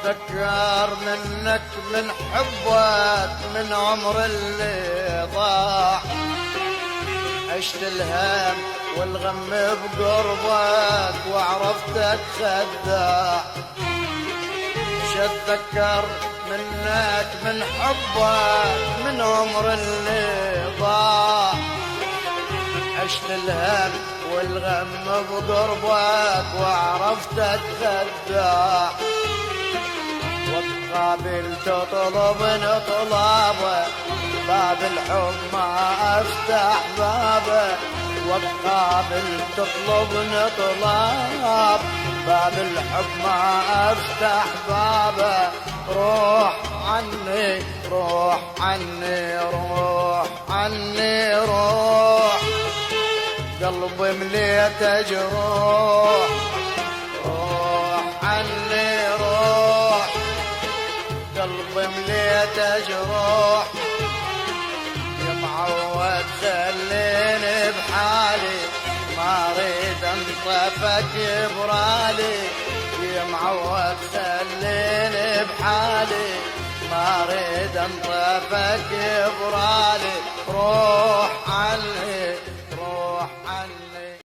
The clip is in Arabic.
واتذكر منك من حبك من عمر اللي ضاع، عشت الهم والغم بقربك وعرفتك خداع. اتذكر منك من حبك من عمر اللي ضاع، عشت الهم والغم بقربك وعرفتك خداع. وتقابل تطلبني طلبك باب الحب ما افتح بابه، وتقابل تطلبني طلب باب الحب ما افتح بابه. روح عني روح عني روح عني روح، قلبي مليته جروح. روح عني روح، قلبي مليته جروح. يا معود خليني بحالي ما اريد انطفك برالي. يا معود خليني بحالي ما اريد انطفك برالي. روح عني